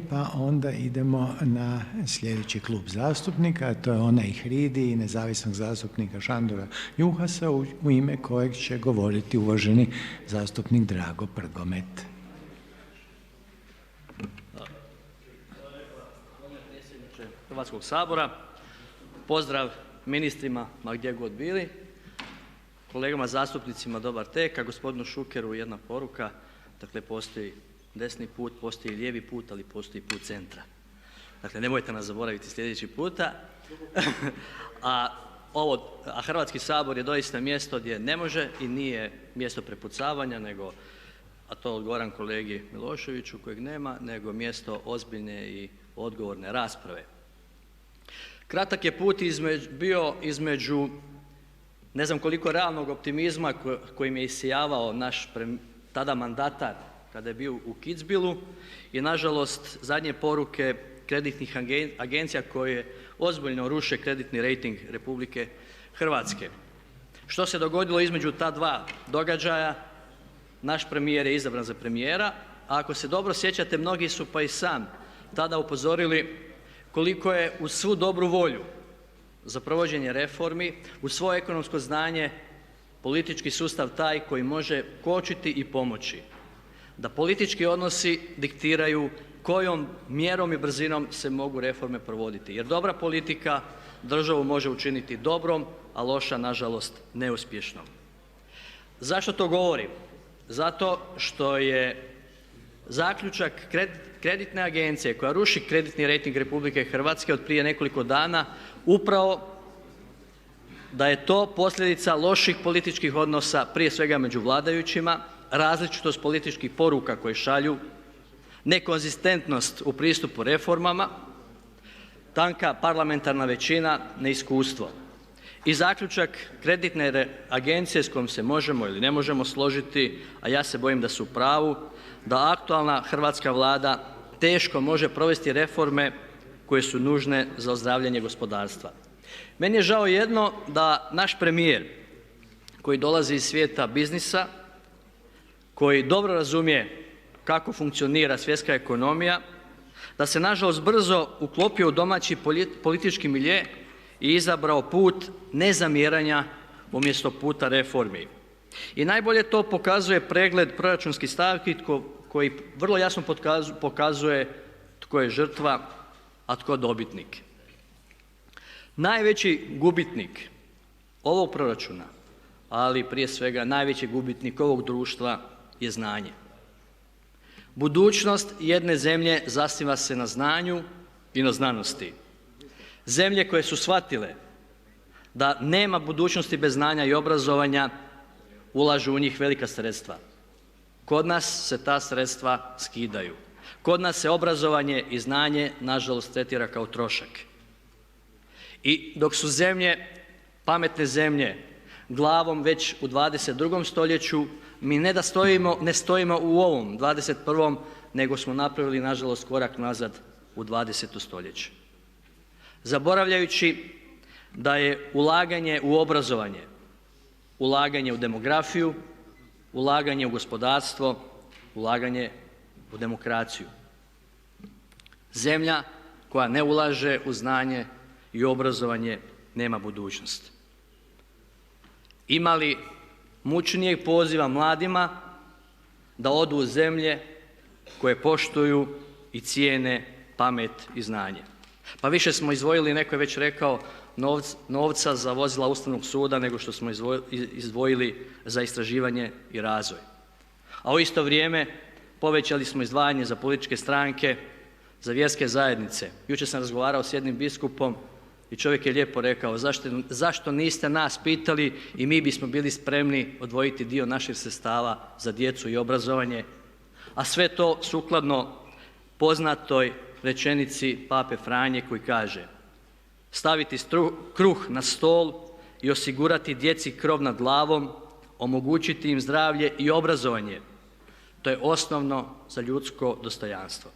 Pa onda idemo na sljedeći klub zastupnika, a to je onaj HRID-i i nezavisnog zastupnika Šandora Juhasa u ime kojeg će govoriti uvaženi zastupnik Drago Prgomet. Predsjedniče Hrvatskog sabora, pozdrav ministrima ma gdje god bili, kolegama zastupnicima dobar tek, a gospodinu Šukeru jedna poruka. Dakle, postoji desni put, postoji lijevi put, ali postoji put centra. Dakle, nemojte nas zaboraviti sljedeći puta. A Hrvatski sabor je doista mjesto gdje ne može i nije mjesto prepucavanja, nego, a to odgovaram kolegi Miloševiću kojeg nema, nego mjesto ozbiljne i odgovorne rasprave. Kratak je put bio između ne znam koliko realnog optimizma kojim je isijavao naš tada mandatar kada je bio u Kitzbühelu i nažalost zadnje poruke kreditnih agencija koje ozbiljno ruše kreditni rejting Republike Hrvatske. Što se dogodilo između ta dva događaja? Naš premijer je izabran za premijera, a ako se dobro sjećate mnogi su pa i sam tada upozorili koliko je uz svu dobru volju za provođenje reformi, uz svoje ekonomsko znanje politički sustav taj koji može kočiti i pomoći da politički odnosi diktiraju kojom mjerom i brzinom se mogu reforme provoditi. Jer dobra politika državu može učiniti dobrom, a loša nažalost neuspješnom. Zašto to govorim? Zato što je zaključak kreditne agencije koja ruši kreditni rejting Republike Hrvatske od prije nekoliko dana upravo da je to posljedica loših političkih odnosa prije svega među vladajućima, različitost političkih poruka koje šalju, nekonzistentnost u pristupu reformama, tanka parlamentarna većina, neiskustvo. I zaključak kreditne agencije s kojom se možemo ili ne možemo složiti, a ja se bojim da su u pravu, da aktualna hrvatska Vlada teško može provesti reforme koje su nužne za ozdravljanje gospodarstva. Meni je žao jedno da naš premijer koji dolazi iz svijeta biznisa, koji dobro razumije kako funkcionira svjetska ekonomija, da se nažalost brzo uklopio u domaći politički milje i izabrao put nezamjeranja umjesto puta reformi. I najbolje to pokazuje pregled proračunskih stavki koji vrlo jasno pokazuje tko je žrtva, a tko dobitnik. Najveći gubitnik ovog proračuna, ali prije svega najveći gubitnik ovog društva je znanje. Budućnost jedne zemlje zasniva se na znanju i na znanosti. Zemlje koje su shvatile da nema budućnosti bez znanja i obrazovanja ulažu u njih velika sredstva. Kod nas se ta sredstva skidaju. Kod nas se obrazovanje i znanje nažalost tretira kao trošak. I dok su zemlje, pametne zemlje glavom već u 22. stoljeću, mi ne da ne stojimo u ovom 21. nego smo napravili nažalost korak nazad u 20. stoljeće. Zaboravljajući da je ulaganje u obrazovanje, ulaganje u demografiju, ulaganje u gospodarstvo, ulaganje u demokraciju. Zemlja koja ne ulaže u znanje i obrazovanje nema budućnost. Ima li mučnijeg poziva mladima da odu u zemlje koje poštuju i cijene pamet i znanje? Pa više smo izdvojili, neko je već rekao, novca za vozila Ustavnog suda nego što smo izdvojili za istraživanje i razvoj. A u isto vrijeme povećali smo izdvajanje za političke stranke, za vjerske zajednice. Jučer sam razgovarao s jednim biskupom i čovjek je lijepo rekao zašto niste nas pitali i mi bismo bili spremni odvojiti dio naših sredstava za djecu i obrazovanje, a sve to sukladno poznatoj rečenici Pape Franje koji kaže: staviti kruh na stol i osigurati djeci krov nad glavom, omogućiti im zdravlje i obrazovanje. To je osnovno za ljudsko dostojanstvo.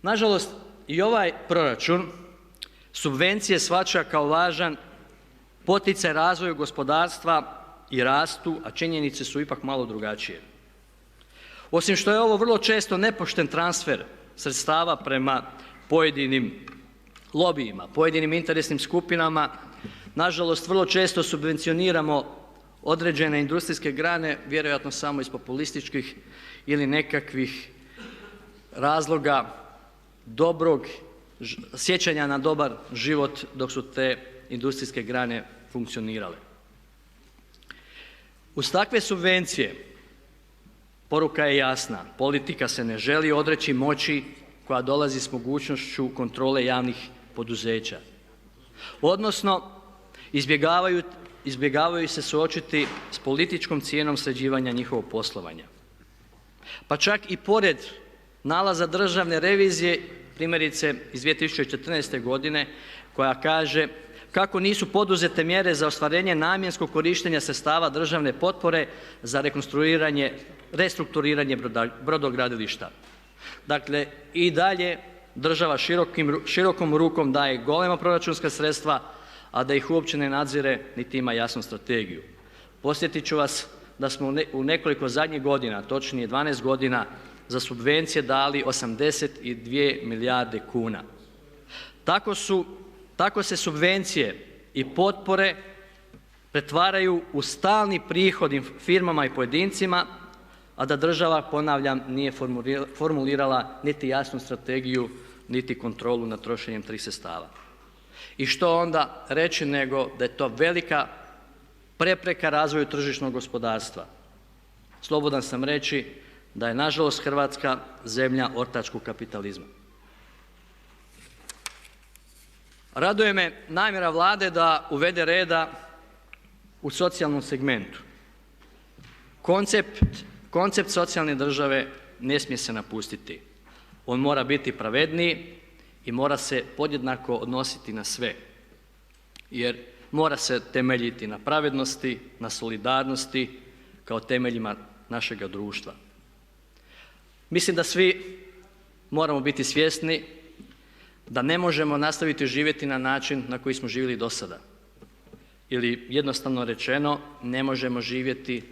Nažalost i ovaj proračun subvencije shvaća kao važan poticaj razvoju gospodarstva i rastu, a činjenice su ipak malo drugačije. Osim što je ovo vrlo često nepošten transfer sredstava prema pojedinim lobijima, pojedinim interesnim skupinama, nažalost vrlo često subvencioniramo određene industrijske grane vjerojatno samo iz populističkih ili nekakvih razloga dobrog sjećanja na dobar život dok su te industrijske grane funkcionirale. Uz takve subvencije poruka je jasna, politika se ne želi odreći moći koja dolazi s mogućnošću kontrole javnih poduzeća. Odnosno, izbjegavaju se suočiti s političkom cijenom sređivanja njihovog poslovanja. Pa čak i pored nalaza Državne revizije, primjerice iz 2014. godine, koja kaže kako nisu poduzete mjere za ostvarenje namjenskog korištenja sredstava državne potpore za restrukturiranje brodogradilišta. Dakle, i dalje država širokom rukom daje golema proračunska sredstva, a da ih uopće ne nadzire niti ima jasnu strategiju. Podsjetit ću vas da smo u nekoliko zadnjih godina, točnije 12 godina, za subvencije dali 82 milijarde kuna. Tako se subvencije i potpore pretvaraju u stalni prihod firmama i pojedincima, a da država, ponavljam, nije formulirala niti jasnu strategiju niti kontrolu nad trošenjem tih sredstava. I što onda reći nego da je to velika prepreka razvoju tržišnog gospodarstva. Slobodan sam reći da je nažalost Hrvatska zemlja ortačkog kapitalizma. Raduje me namjera Vlade da uvede reda u socijalnom segmentu. Koncept socijalne države ne smije se napustiti. On mora biti pravedniji i mora se podjednako odnositi na sve. Jer mora se temeljiti na pravednosti, na solidarnosti kao temeljima našega društva. Mislim da svi moramo biti svjesni da ne možemo nastaviti živjeti na način na koji smo živjeli do sada. Ili jednostavno rečeno, ne možemo živjeti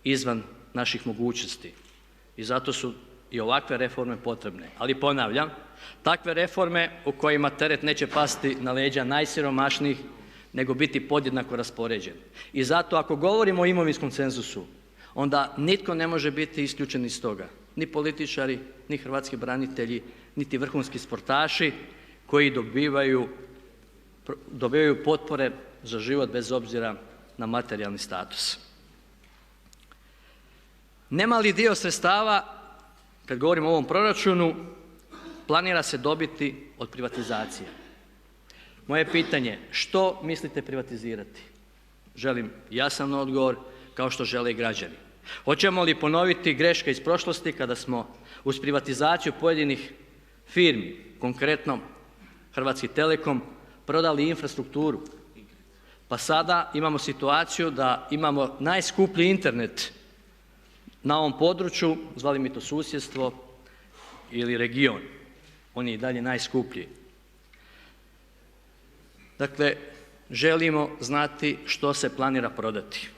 izvan naših mogućnosti. I zato su i ovakve reforme potrebne. Ali ponavljam, takve reforme u kojima teret neće pasti na leđa najsiromašnijih nego biti podjednako raspoređen. I zato ako govorimo o imovinskom cenzusu, onda nitko ne može biti isključen iz toga. Ni političari, ni hrvatski branitelji, niti vrhunski sportaši koji dobivaju potpore za život bez obzira na materijalni status. Nemali dio sredstava, kad govorimo o ovom proračunu, planira se dobiti od privatizacije. Moje pitanje, što mislite privatizirati? Želim jasan odgovor kao što žele i građani. Hoćemo li ponoviti greške iz prošlosti kada smo uz privatizaciju pojedinih firmi, konkretno Hrvatski telekom, prodali infrastrukturu? Pa sada imamo situaciju da imamo najskuplji Internet na ovom području, zvali mi to susjedstvo ili region. On je i dalje najskuplji. Dakle, želimo znati što se planira prodati.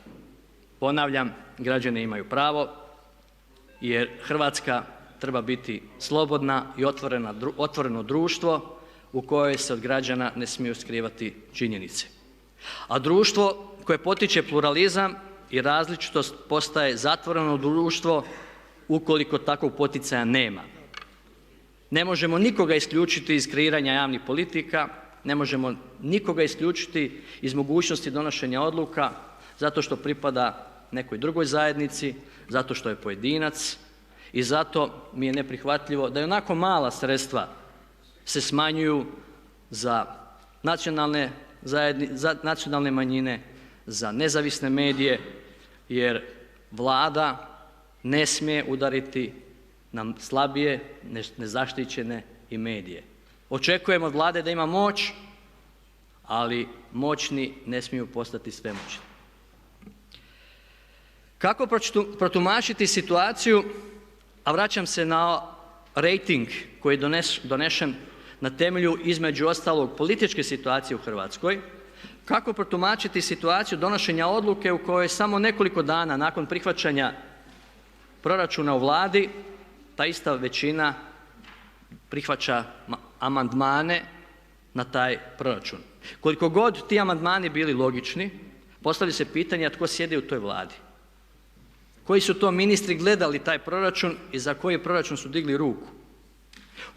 Ponavljam, građani imaju pravo jer Hrvatska treba biti slobodna i otvoreno društvo u kojoj se od građana ne smiju skrivati činjenice. A društvo koje potiče pluralizam i različitost postaje zatvoreno društvo ukoliko takvog poticaja nema. Ne možemo nikoga isključiti iz kreiranja javnih politika, ne možemo nikoga isključiti iz mogućnosti donošenja odluka zato što pripada nekoj drugoj zajednici, zato što je pojedinac i zato mi je neprihvatljivo da i onako mala sredstva se smanjuju za nacionalne manjine, za nezavisne medije jer Vlada ne smije udariti na slabije, nezaštićene i medije. Očekujemo od Vlade da ima moć, ali moćni ne smiju postati svemoćni. Kako protumačiti situaciju, a vraćam se na rejting koji je donesen na temelju između ostalog političke situacije u Hrvatskoj, kako protumačiti situaciju donošenja odluke u kojoj samo nekoliko dana nakon prihvaćanja proračuna u Vladi ta ista većina prihvaća amandmane na taj proračun. Koliko god ti amandmani bili logični, postavlja se pitanje a tko sjedi u toj Vladi? Koji su to ministri gledali taj proračun i za koji proračun su digli ruku?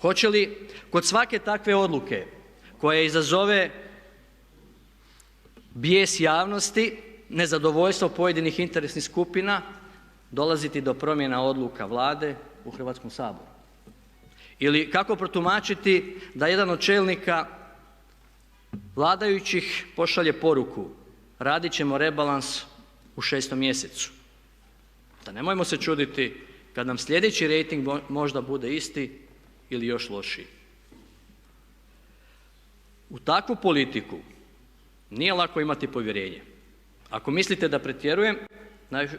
Hoće li kod svake takve odluke koja izazove bijes javnosti, nezadovoljstvo pojedinih interesnih skupina dolaziti do promjena odluka Vlade u Hrvatskom saboru? Ili kako protumačiti da jedan od čelnika vladajućih pošalje poruku radit ćemo rebalans u 6. mjesecu? Da nemojmo se čuditi kad nam sljedeći rejting možda bude isti ili još lošiji. U takvu politiku nije lako imati povjerenje. Ako mislite da pretjerujem,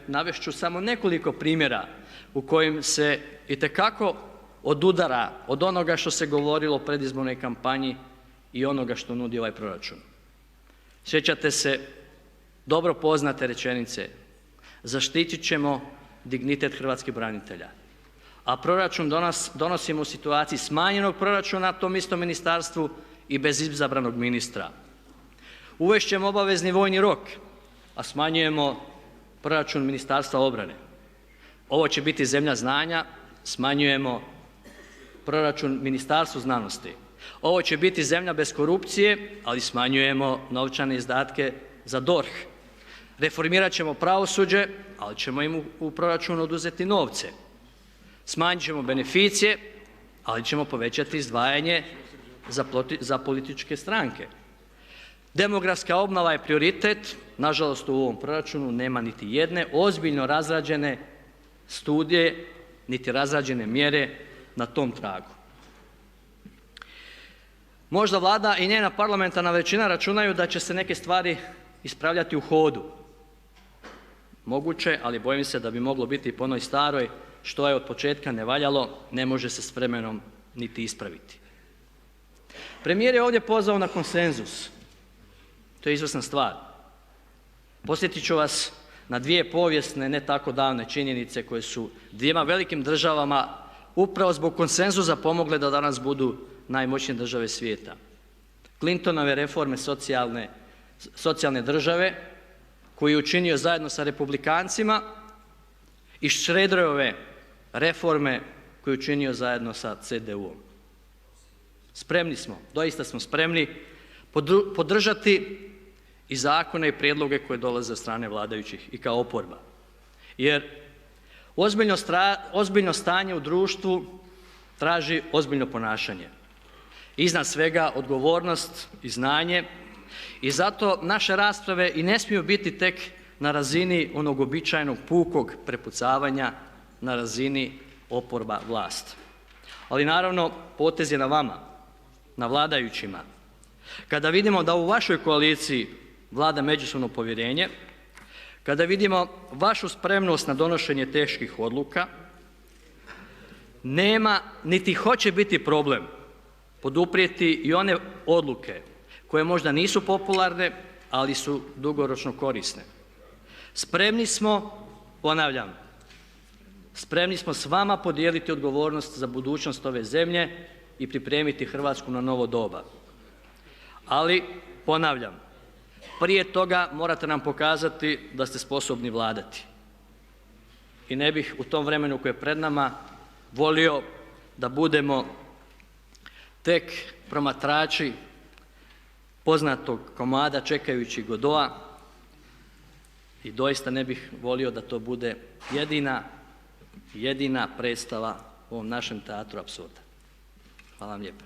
navest ću samo nekoliko primjera u kojim se itekako odudara od onoga što se govorilo u predizbornoj kampanji i onoga što nudi ovaj proračun. Sjećate se dobro poznate rečenice zaštitit ćemo dignitet hrvatskih branitelja, a proračun donosimo u situaciji smanjenog proračuna tom istom ministarstvu i bez izabranog ministra. Uvest ćemo obavezni vojni rok, a smanjujemo proračun Ministarstva obrane. Ovo će biti zemlja znanja, smanjujemo proračun Ministarstvu znanosti. Ovo će biti zemlja bez korupcije, ali smanjujemo novčane izdatke za DORH. Reformirat ćemo pravosuđe, ali ćemo im u proračunu oduzeti novce. Smanjit ćemo beneficije, ali ćemo povećati izdvajanje za političke stranke. Demografska obnova je prioritet, nažalost u ovom proračunu nema niti jedne ozbiljno razrađene studije, niti razrađene mjere na tom tragu. Možda Vlada i njena parlamentarna većina računaju da će se neke stvari ispravljati u hodu. Moguće, ali bojim se da bi moglo biti po onoj staroj što je od početka ne valjalo, ne može se s vremenom niti ispraviti. Premijer je ovdje pozvao na konsenzus. To je izvrsna stvar. Podsjetit ću vas na dvije povijesne, ne tako davne činjenice koje su dvijema velikim državama upravo zbog konsenzusa pomogle da danas budu najmoćnije države svijeta. Clintonove reforme socijalne države koju je učinio zajedno sa republikancima i Schröderove reforme koju je učinio zajedno sa CDU-om. Spremni smo, doista smo spremni podržati i zakone i prijedloge koje dolaze od strane vladajućih i kao oporba. Jer ozbiljno stanje u društvu traži ozbiljno ponašanje. Iznad svega odgovornost i znanje i zato naše rasprave i ne smiju biti tek na razini onog uobičajenog pukog prepucavanja na razini oporba vlast. Ali naravno potez je na vama, na vladajućima. Kada vidimo da u vašoj koaliciji vlada međusobno povjerenje, kada vidimo vašu spremnost na donošenje teških odluka, nema niti hoće biti problem poduprijeti i one odluke koje možda nisu popularne, ali su dugoročno korisne. Spremni smo, ponavljam, spremni smo s vama podijeliti odgovornost za budućnost ove zemlje i pripremiti Hrvatsku na novo doba. Ali, ponavljam, prije toga morate nam pokazati da ste sposobni vladati. I ne bih u tom vremenu koje je pred nama volio da budemo tek promatrači poznatog komada čekajući Godoa i doista ne bih volio da to bude jedina predstava u ovom našem teatru apsurda. Hvala vam lijepa.